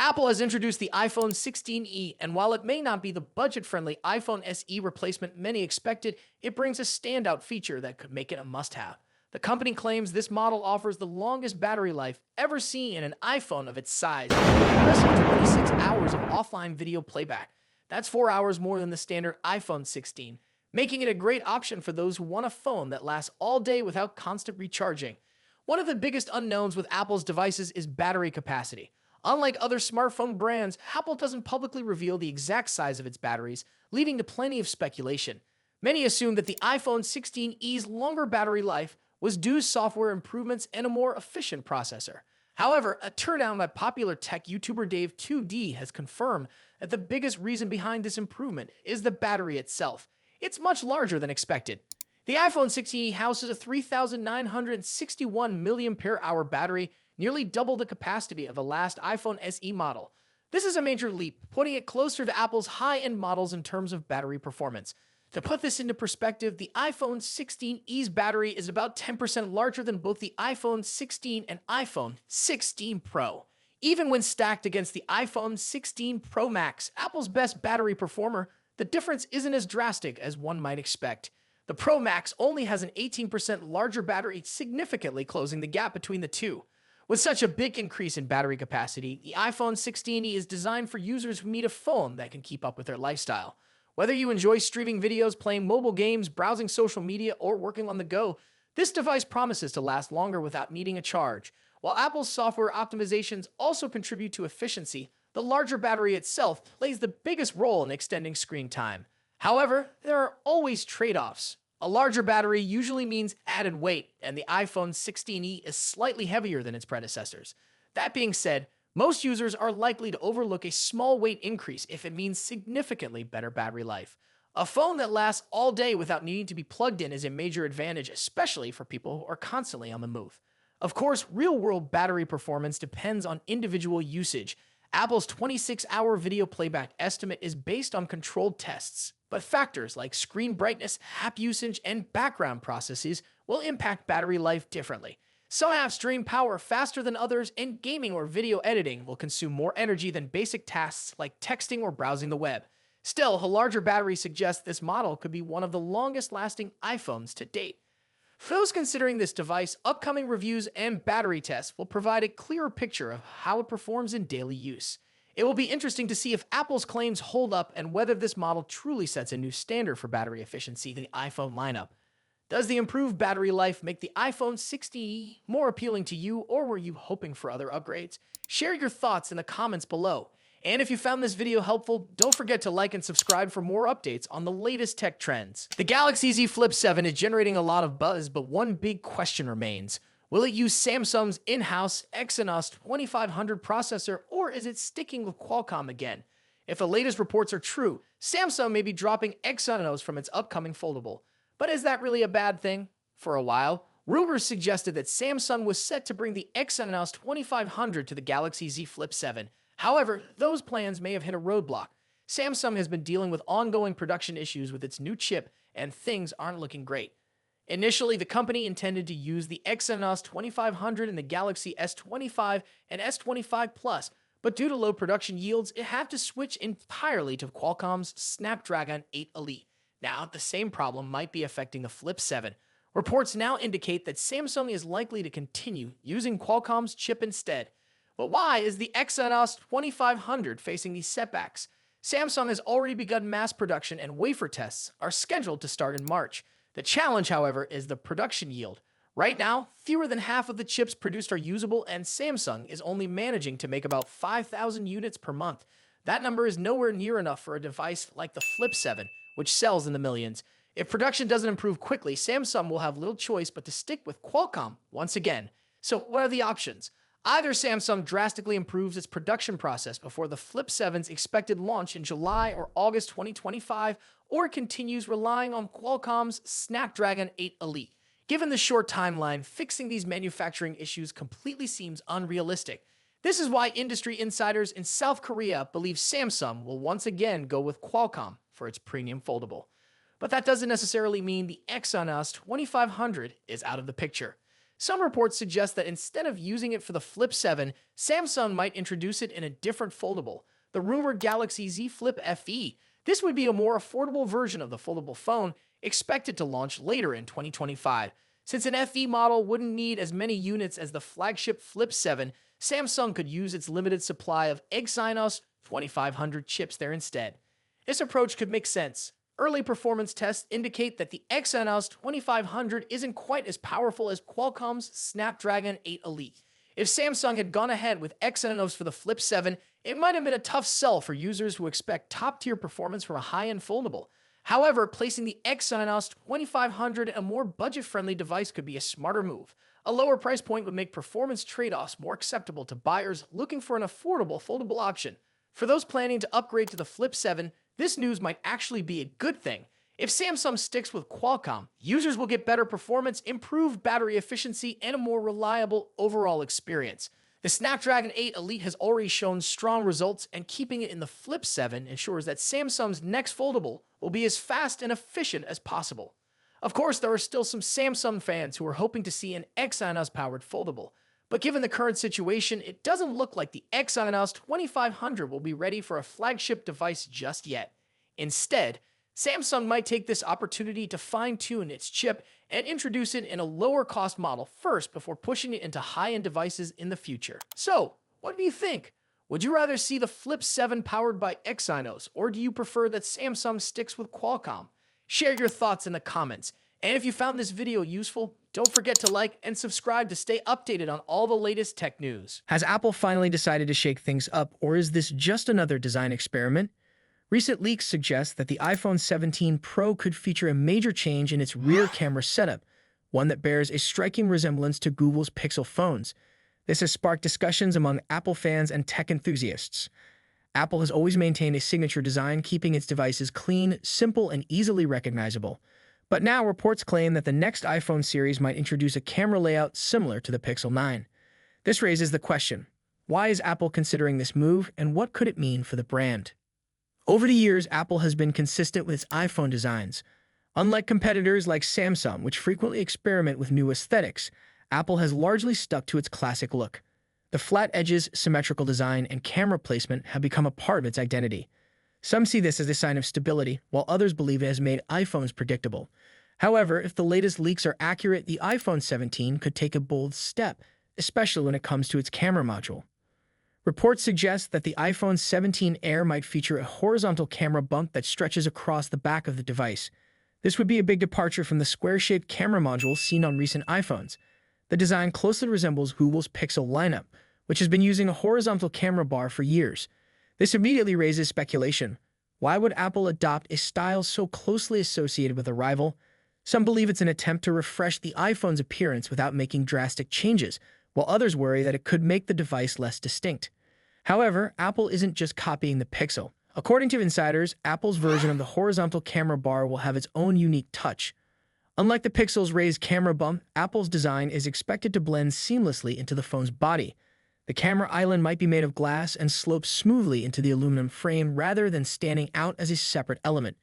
Apple has introduced the iPhone 16e, and while it may not be the budget-friendly iPhone SE replacement many expected, it brings a standout feature that could make it a must-have. The company claims this model offers the longest battery life ever seen in an iPhone of its size, with an impressive 26 hours of offline video playback. That's 4 hours more than the standard iPhone 16, making it a great option for those who want a phone that lasts all day without constant recharging. One of the biggest unknowns with Apple's devices is battery capacity. Unlike other smartphone brands, Apple doesn't publicly reveal the exact size of its batteries, leading to plenty of speculation. Many assume that the iPhone 16e's longer battery life was due to software improvements and a more efficient processor. However, a teardown by popular tech YouTuber Dave 2D has confirmed that the biggest reason behind this improvement is the battery itself. It's much larger than expected. The iPhone 16e houses a 3,961 mAh battery, nearly double the capacity of the last iPhone SE model. This is a major leap, putting it closer to Apple's high-end models in terms of battery performance. To put this into perspective, the iPhone 16e's battery is about 10% larger than both the iPhone 16 and iPhone 16 Pro. Even when stacked against the iPhone 16 Pro Max, Apple's best battery performer, the difference isn't as drastic as one might expect. The Pro Max only has an 18% larger battery, significantly closing the gap between the two. With such a big increase in battery capacity, the iPhone 16e is designed for users who need a phone that can keep up with their lifestyle. Whether you enjoy streaming videos, playing mobile games, browsing social media, or working on the go, this device promises to last longer without needing a charge. While Apple's software optimizations also contribute to efficiency, the larger battery itself plays the biggest role in extending screen time. However, there are always trade-offs. A larger battery usually means added weight, and the iPhone 16e is slightly heavier than its predecessors. That being said, most users are likely to overlook a small weight increase if it means significantly better battery life. A phone that lasts all day without needing to be plugged in is a major advantage, especially for people who are constantly on the move. Of course, real-world battery performance depends on individual usage. Apple's 26-hour video playback estimate is based on controlled tests, but factors like screen brightness, app usage, and background processes will impact battery life differently. Some apps drain power faster than others, and gaming or video editing will consume more energy than basic tasks like texting or browsing the web. Still, a larger battery suggests this model could be one of the longest-lasting iPhones to date. For those considering this device, upcoming reviews and battery tests will provide a clearer picture of how it performs in daily use. It will be interesting to see if Apple's claims hold up and whether this model truly sets a new standard for battery efficiency in the iPhone lineup. Does the improved battery life make the iPhone 16e more appealing to you, or were you hoping for other upgrades? Share your thoughts in the comments below. And if you found this video helpful, don't forget to like and subscribe for more updates on the latest tech trends. The Galaxy Z Flip 7 is generating a lot of buzz, but one big question remains. Will it use Samsung's in-house Exynos 2500 processor, or is it sticking with Qualcomm again? If the latest reports are true, Samsung may be dropping Exynos from its upcoming foldable. But is that really a bad thing? For a while, rumors suggested that Samsung was set to bring the Exynos 2500 to the Galaxy Z Flip 7. However, those plans may have hit a roadblock. Samsung has been dealing with ongoing production issues with its new chip, and things aren't looking great. Initially, the company intended to use the Exynos 2500 in the Galaxy S25 and S25 Plus, but due to low production yields, it had to switch entirely to Qualcomm's Snapdragon 8 Elite. Now, the same problem might be affecting the Flip 7. Reports now indicate that Samsung is likely to continue using Qualcomm's chip instead. But why is the Exynos 2500 facing these setbacks? Samsung has already begun mass production, and wafer tests are scheduled to start in March. The challenge, however, is the production yield. Right now, fewer than half of the chips produced are usable, and Samsung is only managing to make about 5,000 units per month. That number is nowhere near enough for a device like the Flip 7, which sells in the millions. If production doesn't improve quickly, Samsung will have little choice but to stick with Qualcomm once again. So what are the options? Either Samsung drastically improves its production process before the Flip 7's expected launch in July or August 2025, or it continues relying on Qualcomm's Snapdragon 8 Elite. Given the short timeline, fixing these manufacturing issues completely seems unrealistic. This is why industry insiders in South Korea believe Samsung will once again go with Qualcomm for its premium foldable. But that doesn't necessarily mean the Exynos 2500 is out of the picture. Some reports suggest that instead of using it for the Flip 7, Samsung might introduce it in a different foldable, the rumored Galaxy Z Flip FE. This would be a more affordable version of the foldable phone, expected to launch later in 2025. Since an FE model wouldn't need as many units as the flagship Flip 7, Samsung could use its limited supply of Exynos 2500 chips there instead. This approach could make sense. Early performance tests indicate that the Exynos 2500 isn't quite as powerful as Qualcomm's Snapdragon 8 Elite. If Samsung had gone ahead with Exynos for the Flip 7, it might have been a tough sell for users who expect top-tier performance from a high-end foldable. However, placing the Exynos 2500 in a more budget-friendly device could be a smarter move. A lower price point would make performance trade-offs more acceptable to buyers looking for an affordable foldable option. For those planning to upgrade to the Flip 7, this news might actually be a good thing. If Samsung sticks with Qualcomm, users will get better performance, improved battery efficiency, and a more reliable overall experience. The Snapdragon 8 Elite has already shown strong results, and keeping it in the Flip 7 ensures that Samsung's next foldable will be as fast and efficient as possible. Of course, there are still some Samsung fans who are hoping to see an Exynos-powered foldable, but given the current situation, it doesn't look like the Exynos 2500 will be ready for a flagship device just yet. Instead, Samsung might take this opportunity to fine-tune its chip and introduce it in a lower-cost model first before pushing it into high-end devices in the future. So, what do you think? Would you rather see the Flip 7 powered by Exynos, or do you prefer that Samsung sticks with Qualcomm? Share your thoughts in the comments. And if you found this video useful, don't forget to like and subscribe to stay updated on all the latest tech news. Has Apple finally decided to shake things up, or is this just another design experiment? Recent leaks suggest that the iPhone 17 Pro could feature a major change in its rear camera setup, one that bears a striking resemblance to Google's Pixel phones. This has sparked discussions among Apple fans and tech enthusiasts. Apple has always maintained a signature design, keeping its devices clean, simple, and easily recognizable. But now reports claim that the next iPhone series might introduce a camera layout similar to the Pixel 9. This raises the question, why is Apple considering this move, and what could it mean for the brand? Over the years, Apple has been consistent with its iPhone designs. Unlike competitors like Samsung, which frequently experiment with new aesthetics, Apple has largely stuck to its classic look. The flat edges, symmetrical design, and camera placement have become a part of its identity. Some see this as a sign of stability, while others believe it has made iPhones predictable. However, if the latest leaks are accurate, the iPhone 17 could take a bold step, especially when it comes to its camera module. Reports suggest that the iPhone 17 Air might feature a horizontal camera bump that stretches across the back of the device. This would be a big departure from the square-shaped camera module seen on recent iPhones. The design closely resembles Google's Pixel lineup, which has been using a horizontal camera bar for years. This immediately raises speculation. Why would Apple adopt a style so closely associated with a rival? Some believe it's an attempt to refresh the iPhone's appearance without making drastic changes, while others worry that it could make the device less distinct. However, Apple isn't just copying the Pixel. According to insiders, Apple's version of the horizontal camera bar will have its own unique touch. Unlike the Pixel's raised camera bump, Apple's design is expected to blend seamlessly into the phone's body. The camera island might be made of glass and slope smoothly into the aluminum frame rather than standing out as a separate element.